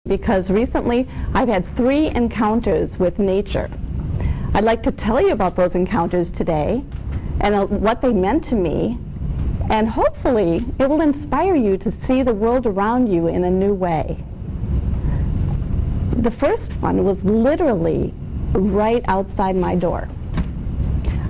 because recently I've had 3 encounters with nature. I'd like to tell you about those encounters today and what they meant to me, and hopefully it will inspire you to see the world around you in a new way. The first one was literally right outside my door.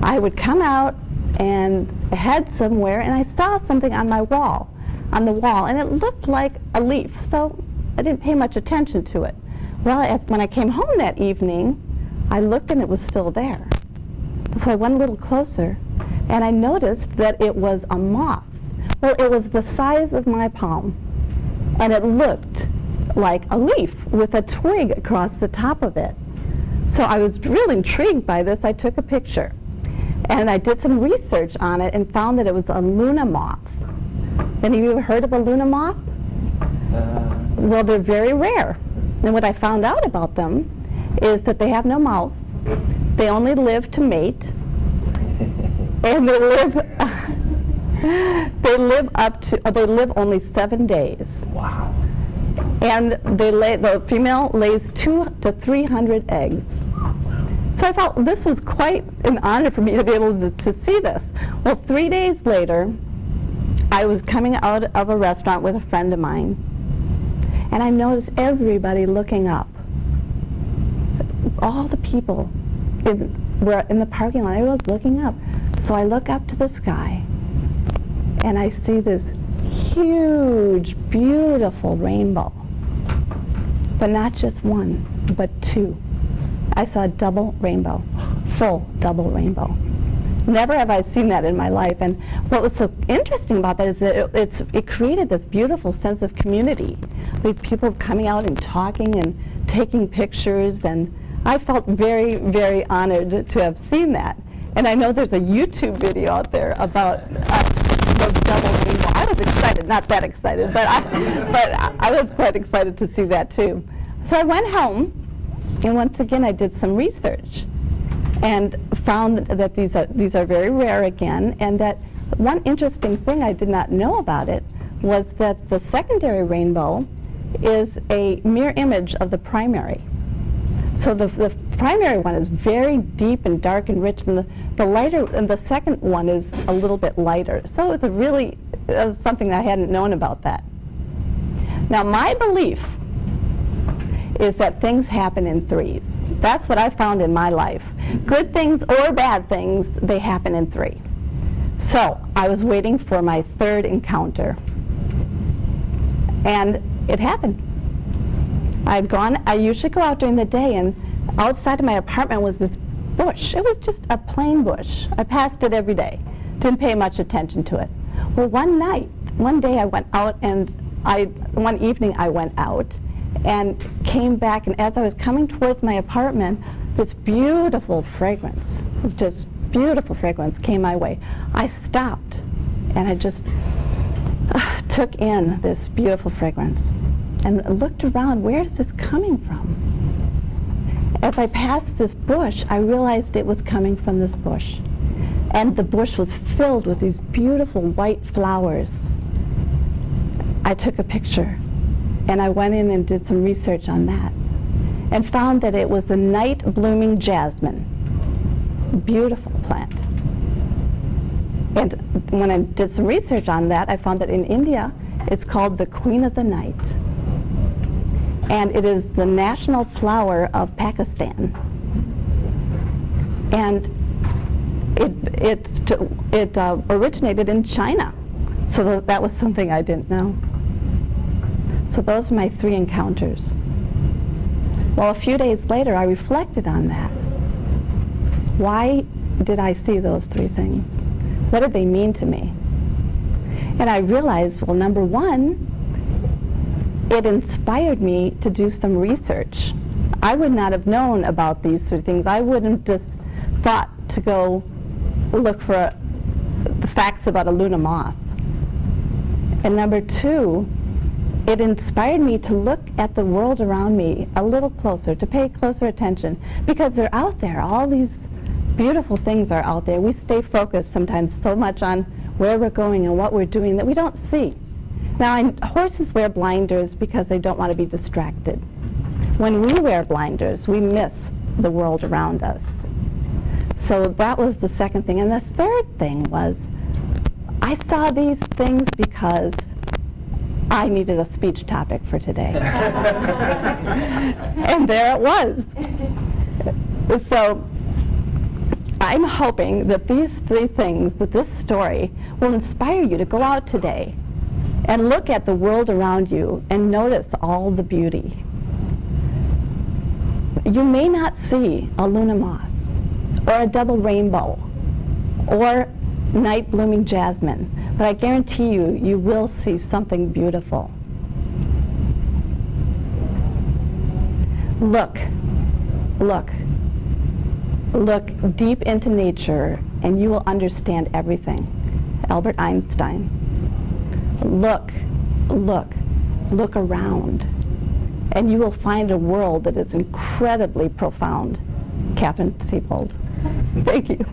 I would come out and head somewhere, and I saw something on the wall, and it looked like a leaf, so I didn't pay much attention to it. Well, when I came home that evening, I looked and it was still there. So I went a little closer, and I noticed that it was a moth. Well, it was the size of my palm, and it looked like a leaf with a twig across the top of it. So I was really intrigued by this. I took a picture, and I did some research on it and found that it was a Luna moth. Any of you ever heard of a Luna moth? Well, they're very rare. And what I found out about them is that they have no mouth. They only live to mate, and they live only 7 days. Wow. And the female lays 200 to 300 eggs. So I felt this was quite an honor for me to be able to see this. Well, 3 days later, I was coming out of a restaurant with a friend of mine, and I noticed everybody looking up. All the people were in the parking lot. Everyone was looking up. So I look up to the sky, and I see this huge, beautiful rainbow. But not just one, but 2. I saw a double rainbow, full double rainbow. Never have I seen that in my life. And what was so interesting about that is that it created this beautiful sense of community. These people coming out and talking and taking pictures, and I felt very, very honored to have seen that. And I know there's a YouTube video out there about the double rainbow. I was excited, not that excited, but I was quite excited to see that too. So I went home, and once again I did some research and found that these are very rare again, and that one interesting thing I did not know about it was that the secondary rainbow is a mirror image of the primary. So the primary one is very deep and dark and rich, and the second one is a little bit lighter. So it's really something I hadn't known about that. Now, my belief is that things happen in 3s. That's what I found in my life. Good things or bad things, they happen in 3. So I was waiting for my 3rd encounter, and it happened. I usually go out during the day, and outside of my apartment was this bush. It was just a plain bush. I passed it every day. Didn't pay much attention to it. Well, one day I went out, and one evening I went out and came back, and as I was coming towards my apartment, this beautiful fragrance, just beautiful fragrance came my way. I stopped, and I just took in this beautiful fragrance and looked around. Where is this coming from? As I passed this bush, I realized it was coming from this bush. And the bush was filled with these beautiful white flowers. I took a picture, and I went in and did some research on that, and found that it was the night blooming jasmine. Beautiful plant. And when I did some research on that, I found that in India, it's called the Queen of the Night. And it is the national flower of Pakistan. And it originated in China. So that was something I didn't know. So those are my 3 encounters. Well, a few days later, I reflected on that. Why did I see those 3 things? What did they mean to me? And I realized, well, number 1, it inspired me to do some research. I would not have known about these 3 things. I wouldn't just thought to go look for the facts about a Luna moth. And number 2, it inspired me to look at the world around me a little closer, to pay closer attention, because they're out there. All these beautiful things are out there. We stay focused sometimes so much on where we're going and what we're doing that we don't see Now, horses wear blinders because they don't want to be distracted. When we wear blinders, we miss the world around us. So that was the second thing. And the third thing was, I saw these things because I needed a speech topic for today. And there it was. So I'm hoping that these three things, that this story, will inspire you to go out today and look at the world around you and notice all the beauty. You may not see a Luna moth, or a double rainbow, or night blooming jasmine, but I guarantee you, you will see something beautiful. Look deep into nature and you will understand everything. Albert Einstein. Look around and you will find a world that is incredibly profound. Catherine Siebold. Thank you.